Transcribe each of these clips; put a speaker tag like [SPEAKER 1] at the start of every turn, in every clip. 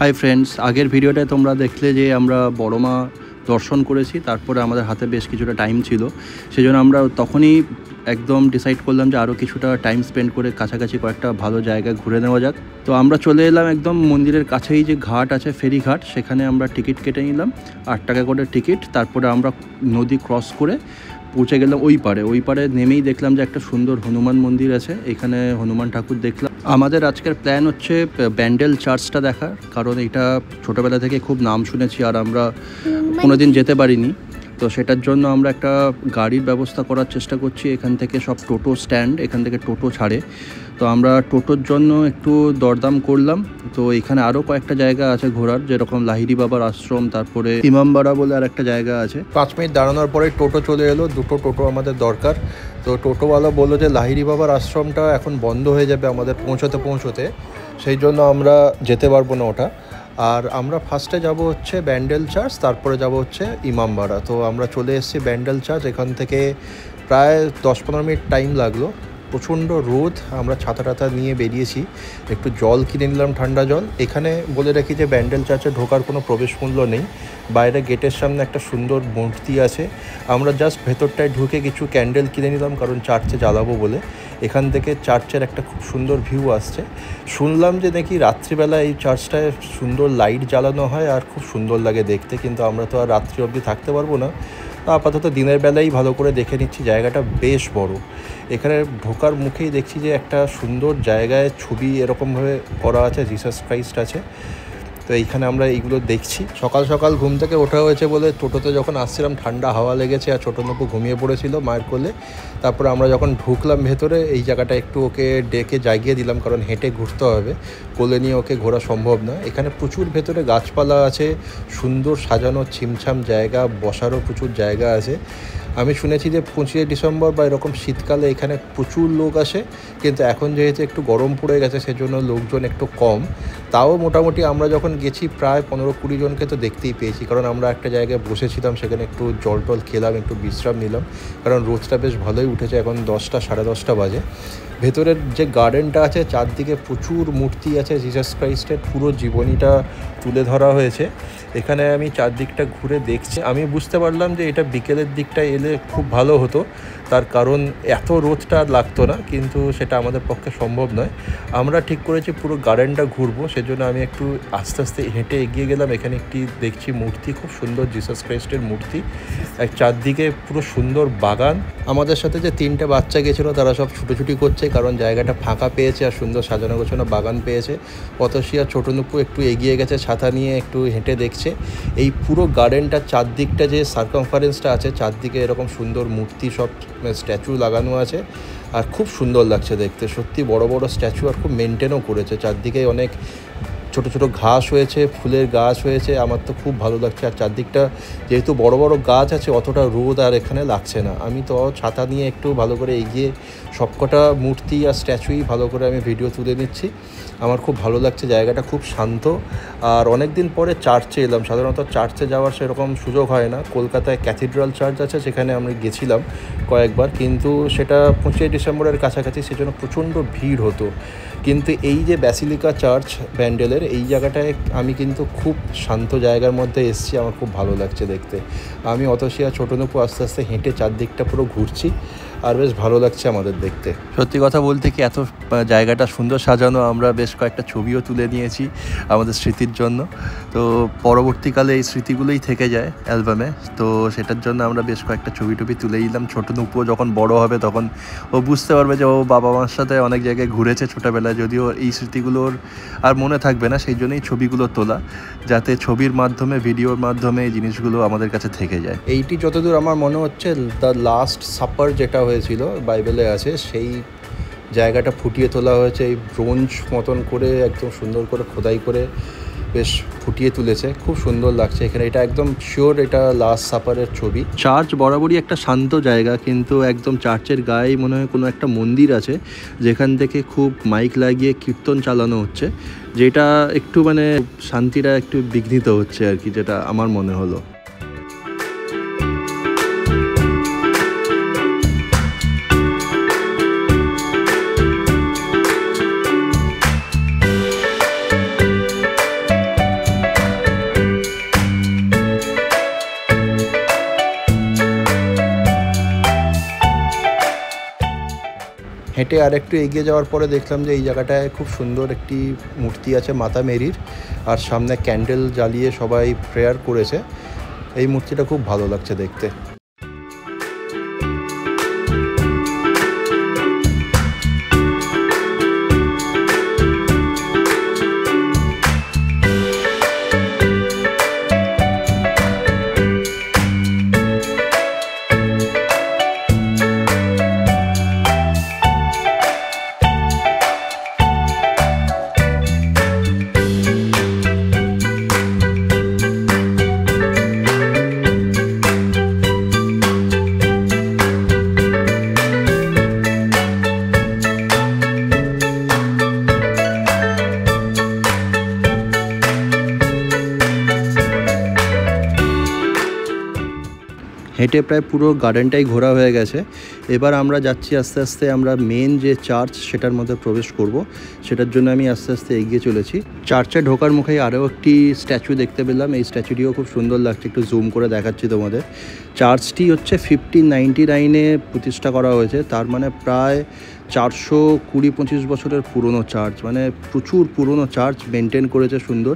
[SPEAKER 1] Hi friends, আগের ভিডিওটায় তোমরা দেখলে যে আমরা বড় মা দর্শন করেছি। তারপরে আমাদের হাতে বেশ কিছুটা টাইম ছিল, সেই জন্য আমরা তখনই একদম ডিসাইড করলাম যে আরও কিছুটা টাইম স্পেন্ড করে কাছাকাছি কয়েকটা ভালো জায়গায় ঘুরে নেওয়া যাক। তো আমরা চলে এলাম একদম মন্দিরের কাছেই যে ঘাট আছে, ফেরিঘাট, সেখানে আমরা টিকিট কেটে নিলাম 8 টাকা করে টিকিট। তারপরে আমরা নদী ক্রস করে পৌঁছে গেলাম ওই পারে নেমেই দেখলাম যে একটা সুন্দর হনুমান মন্দির আছে, এখানে হনুমান ঠাকুর দেখলাম। আমাদের আজকের প্ল্যান হচ্ছে ব্যান্ডেল চার্চটা দেখার, কারণ এটা ছোটোবেলা থেকে খুব নাম শুনেছি আর আমরা কোনোদিন যেতে পারিনি। তো সেটার জন্য আমরা একটা গাড়ির ব্যবস্থা করার চেষ্টা করছি। এখান থেকে সব টোটো স্ট্যান্ড, এখান থেকে টোটো ছাড়ে। তো আমরা টোটোর জন্য একটু দরদাম করলাম। তো এখানে আরও কয়েকটা জায়গা আছে ঘোরার, যেরকম লাহিড়ী বাবার আশ্রম, তারপরে ইমামবাড়া বলে আর একটা জায়গা আছে। 5 মিনিট দাঁড়ানোর পরে টোটো চলে এলো, দুটো টোটো আমাদের দরকার। তো টোটোওয়ালা বললো যে লাহিড়ী বাবার আশ্রমটা এখন বন্ধ হয়ে যাবে আমাদের পৌঁছতে, সেই জন্য আমরা যেতে পারবো না ওটা। আর আমরা ফার্স্টে যাব হচ্ছে ব্যান্ডেল চার্চ, তারপরে যাব হচ্ছে ইমামবাড়া। তো আমরা চলে এসেছি ব্যান্ডেল চার্চ। এখান থেকে প্রায় 10-15 মিনিট টাইম লাগলো। প্রচণ্ড রোদ, আমরা ছাতা টাতা নিয়ে বেরিয়েছি। একটু জল কিনে নিলাম, ঠান্ডা জল। এখানে বলে রাখি যে ব্যান্ডেল চার্চে ঢোকার কোনো প্রবেশ মূল্য নেই। বাইরে গেটের সামনে একটা সুন্দর মূর্তি আছে। আমরা জাস্ট ভেতরটায় ঢুকে কিছু ক্যান্ডেল কিনে নিলাম, কারণ চার্চে জ্বালাবো বলে। এখান থেকে চার্চের একটা খুব সুন্দর ভিউ আসছে। শুনলাম যে নাকি রাত্রিবেলা এই চার্চটায় সুন্দর লাইট জ্বালানো হয় আর খুব সুন্দর লাগে দেখতে, কিন্তু আমরা তো আর রাত্রি অবধি থাকতে পারবো না। আপাতত দিনের বেলায় ভালো করে দেখে নিচ্ছি। জায়গাটা বেশ বড়। এখানে ঢোকার মুখেই দেখছি যে একটা সুন্দর জায়গায় ছবি এরকমভাবে করা আছে, জিসাস ক্রাইস্ট আছে। তো এইখানে আমরা এইগুলো দেখছি। সকাল সকাল ঘুম থেকে ওঠা হয়েছে বলে টোটোতে যখন আসছিলাম ঠান্ডা হাওয়া লেগেছে, আর ছোটো নপু ঘুমিয়ে পড়েছিল মায়ের কোলে। তারপরে আমরা যখন ঢুকলাম ভেতরে, এই জায়গাটা একটু ওকে ডেকে জাগিয়ে দিলাম, কারণ হেঁটে ঘুরতে হবে, কোলে নিয়ে ওকে ঘোরা সম্ভব না। এখানে প্রচুর ভেতরে গাছপালা আছে, সুন্দর সাজানো ছিমছাম জায়গা, বসারও প্রচুর জায়গা আছে। আমি শুনেছি যে 25 ডিসেম্বর বা এরকম শীতকালে এখানে প্রচুর লোক আসে, কিন্তু এখন যেহেতু একটু গরম পড়ে গেছে সেজন্য লোকজন একটু কম। তাও মোটামুটি আমরা যখন গেছি প্রায় 15-20 জনকে তো দেখতেই পেয়েছি, কারণ আমরা একটা জায়গায় বসেছিলাম, সেখানে একটু জল টল খেলাম, একটু বিশ্রাম নিলাম, কারণ রোদটা বেশ ভালোই উঠেছে। এখন 10টা সাড়ে 10টা বাজে। ভেতরের যে গার্ডেনটা আছে, চারদিকে প্রচুর মূর্তি আছে জিসাস ক্রাইস্টের, পুরো জীবনীটা তুলে ধরা হয়েছে। এখানে আমি চারদিকটা ঘুরে দেখছি। আমি বুঝতে পারলাম যে এটা বিকেলের দিকটায় এলে খুব ভালো হতো, তার কারণ এত রোদটা আর লাগতো না, কিন্তু সেটা আমাদের পক্ষে সম্ভব নয়। আমরা ঠিক করেছি পুরো গার্ডেনটা ঘুরবো, সেজন্য আমি একটু আস্তে আস্তে হেঁটে এগিয়ে গেলাম। এখানে একটি দেখছি মূর্তি, খুব সুন্দর জিসাস ক্রাইস্টের মূর্তি। এক চারদিকে পুরো সুন্দর বাগান। আমাদের সাথে যে 3টে বাচ্চা গেছিলো তারা সব ছুটোছুটি করছে, কারণ জায়গাটা ফাঁকা পেয়েছে আর সুন্দর সাজানো গোছানো বাগান পেয়েছে। অতসী আর ছোটো নুপু একটু এগিয়ে গেছে, ছাতা নিয়ে একটু হেঁটে দেখছে এই পুরো গার্ডেনটার চারদিকটা, যে সার্কামফারেন্সটা আছে, চারদিকে এরকম সুন্দর মূর্তি, সব স্ট্যাচু লাগানো আছে, আর খুব সুন্দর লাগছে দেখতে। সত্যি বড় বড় স্ট্যাচু, আর খুব মেনটেনও করেছে। চারদিকে অনেক ছোট ছোট ঘাস হয়েছে, ফুলের গাছ হয়েছে, আমার তো খুব ভালো লাগছে। আর চারদিকটা যেহেতু বড় বড় গাছ আছে, অতটা রোদ আর এখানে লাগছে না। আমি তো ছাতা নিয়ে একটু ভালো করে এগিয়ে সবকটা মূর্তি আর স্ট্যাচুই ভালো করে আমি ভিডিও তুলে নিচ্ছি। আমার খুব ভালো লাগছে, জায়গাটা খুব শান্ত। আর অনেক দিন পরে চার্চে এলাম। সাধারণত চার্চে যাওয়ার সেরকম সুযোগ হয় না। কলকাতায় ক্যাথিড্রাল চার্চ আছে, সেখানে আমি গেছিলাম কয়েকবার, কিন্তু সেটা 25 ডিসেম্বরের কাছাকাছি, সেজন্য প্রচণ্ড ভিড় হতো। কিন্তু এই যে ব্যাসিলিকা চার্চ ব্যান্ডেলের, এই জায়গাটায় আমি কিন্তু খুব শান্ত জায়গার মধ্যে এসেছি। আমার খুব ভালো লাগছে দেখতে। আমি অতসী আর ছোটো নুপু আস্তে আস্তে হেঁটে চারদিকটা পুরো ঘুরছি, আর বেশ ভালো লাগছে আমাদের দেখতে। সত্যি কথা বলতে কি, এত জায়গাটা সুন্দর সাজানো, আমরা বেশ কয়েকটা ছবিও তুলে নিয়েছি আমাদের স্মৃতির জন্য। তো পরবর্তীকালে এই স্মৃতিগুলোই থেকে যায় অ্যালবামে। তো সেটার জন্য আমরা বেশ কয়েকটা ছবি টবি তুলে নিলাম। ছোটো নুপুও যখন বড় হবে তখন ও বুঝতে পারবে যে ও বাবা মার সাথে অনেক জায়গায় ঘুরেছে ছোটোবেলায়, যদিও এই স্মৃতিগুলোর আর মনে থাকবে না, সেই জন্যই ছবিগুলো তোলা, যাতে ছবির মাধ্যমে, ভিডিওর মাধ্যমে এই জিনিসগুলো আমাদের কাছে থেকে যায়। এইটি যতদূর আমার মনে হচ্ছে দ্য লাস্ট সাপার যেটা হয়েছিল বাইবেলে আছে, সেই জায়গাটা ফুটিয়ে তোলা হয়েছে। এই ব্রোঞ্জ মতন করে একদম সুন্দর করে খোদাই করে বেশ ফুটিয়ে তুলেছে, খুব সুন্দর লাগছে এখানে। এটা একদম শিওর এটা লাস্ট সাপারের ছবি। চার্চ বরাবরই একটা শান্ত জায়গা, কিন্তু একদম চার্চের গায়ে মনে হয় কোনো একটা মন্দির আছে, যেখান থেকে খুব মাইক লাগিয়ে কীর্তন চালানো হচ্ছে, যেটা একটু মানে শান্তিটা একটু বিঘ্নিত হচ্ছে আর কি, যেটা আমার মনে হলো। হেঁটে আর একটু এগিয়ে যাওয়ার পরে দেখলাম যে এই জায়গাটায় খুব সুন্দর একটি মূর্তি আছে মাতা মেরির, আর সামনে ক্যান্ডেল জ্বালিয়ে সবাই প্রেয়ার করেছে। এই মূর্তিটা খুব ভালো লাগছে দেখতে। হেঁটে প্রায় পুরো গার্ডেনটাই ঘোরা হয়ে গেছে। এবার আমরা যাচ্ছি আস্তে আস্তে, আমরা মেন যে চার্চ সেটার মধ্যে প্রবেশ করব, সেটার জন্য আমি আস্তে আস্তে এগিয়ে চলেছি। চার্চে ঢোকার মুখেই আরও একটি স্ট্যাচু দেখতে পেলাম। এই স্ট্যাচুটিও খুব সুন্দর লাগছে, একটু জুম করে দেখাচ্ছি তোমাদের। চার্চটি হচ্ছে 1599-এ প্রতিষ্ঠা করা হয়েছে, তার মানে প্রায় 420-25 বছরের পুরনো চার্চ, মানে প্রচুর পুরনো চার্চ মেনটেন করেছে সুন্দর।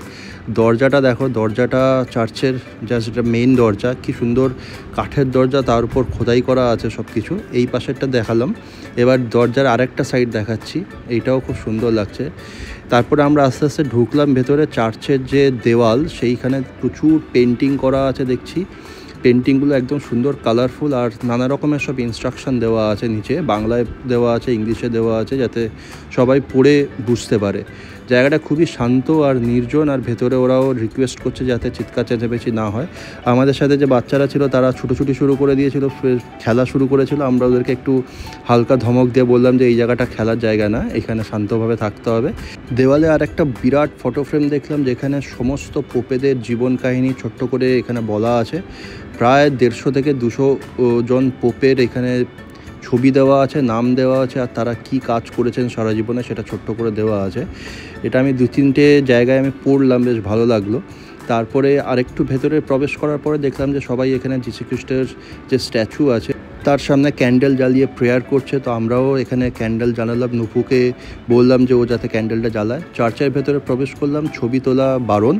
[SPEAKER 1] দরজাটা দেখো, দরজাটা চার্চের যেটা মেইন দরজা, কি সুন্দর কাঠের দরজা, তার উপর খোদাই করা আছে সব কিছু। এই পাশেরটা দেখালাম, এবার দরজার আরেকটা সাইড দেখাচ্ছি, এইটাও খুব সুন্দর লাগছে। তারপরে আমরা আস্তে আস্তে ঢুকলাম ভেতরে। চার্চের যে দেওয়াল, সেইখানে প্রচুর পেন্টিং করা আছে দেখছি। পেন্টিংগুলো একদম সুন্দর কালারফুল, আর নানা রকমের সব ইনস্ট্রাকশন দেওয়া আছে নিচে, বাংলায় দেওয়া আছে, ইংলিশে দেওয়া আছে, যাতে সবাই পড়ে বুঝতে পারে। জায়গাটা খুবই শান্ত আর নির্জন, আর ভেতরে ওরাও রিকোয়েস্ট করছে যাতে চিৎকার চেঁচামেচি না হয়। আমাদের সাথে যে বাচ্চারা ছিল তারা ছুটোছুটি শুরু করে দিয়েছিল, খেলা শুরু করেছিল। আমরা ওদেরকে একটু হালকা ধমক দিয়ে বললাম যে এই জায়গাটা খেলার জায়গা না, এখানে শান্তভাবে থাকতে হবে। দেওয়ালে আর একটা বিরাট ফটো ফ্রেম দেখলাম, যেখানে সমস্ত পোপেদের জীবন কাহিনী ছোট্ট করে এখানে বলা আছে। প্রায় 150 থেকে 200 জন পোপের এখানে ছবি দেওয়া আছে, নাম দেওয়া আছে, আর তারা কি কাজ করেছেন সারা জীবনে সেটা ছোট্ট করে দেওয়া আছে। এটা আমি 2-3টে জায়গায় আমি পড়লাম, বেশ ভালো লাগলো। তারপরে আরেকটু ভেতরে প্রবেশ করার পরে দেখলাম যে সবাই এখানে যীশুখ্রিস্টের যে স্ট্যাচু আছে তার সামনে ক্যান্ডেল জ্বালিয়ে প্রেয়ার করছে। তো আমরাও এখানে ক্যান্ডেল জ্বালালাম, নুপুকে বললাম যে ও যাতে ক্যান্ডেলটা জ্বালায়। চার্চের ভেতরে প্রবেশ করলাম, ছবি তোলা বারণ,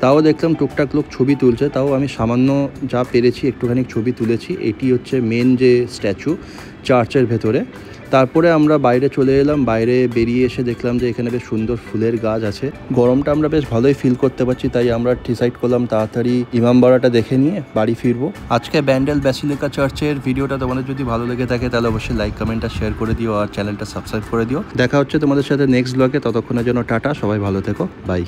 [SPEAKER 1] তাও দেখলাম টুকটাক লোক ছবি তুলছে। তাও আমি সামান্য যা পেরেছি একটুখানি ছবি তুলেছি। এটি হচ্ছে মেন যে স্ট্যাচু চার্চের ভেতরে। তারপরে আমরা বাইরে চলে এলাম। বাইরে বেরিয়ে এসে দেখলাম যে এখানে বেশ সুন্দর ফুলের গাছ আছে। গরমটা আমরা বেশ ভালোই ফিল করতে পারছি, তাই আমরা ডিসাইড করলাম তাড়াতাড়ি ইমামবাড়াটা দেখে নিয়ে বাড়ি ফিরবো। আজকে ব্যান্ডেল ব্যাসিলিকা চার্চের ভিডিওটা তোমাদের যদি ভালো লেগে থাকে তাহলে অবশ্যই লাইক কমেন্ট আর শেয়ার করে দিও, আর চ্যানেলটা সাবস্ক্রাইব করে দিও। দেখা হচ্ছে তোমাদের সাথে নেক্সট ব্লগে, ততক্ষণের জন্য টাটা, সবাই ভালো থেকো, বাই।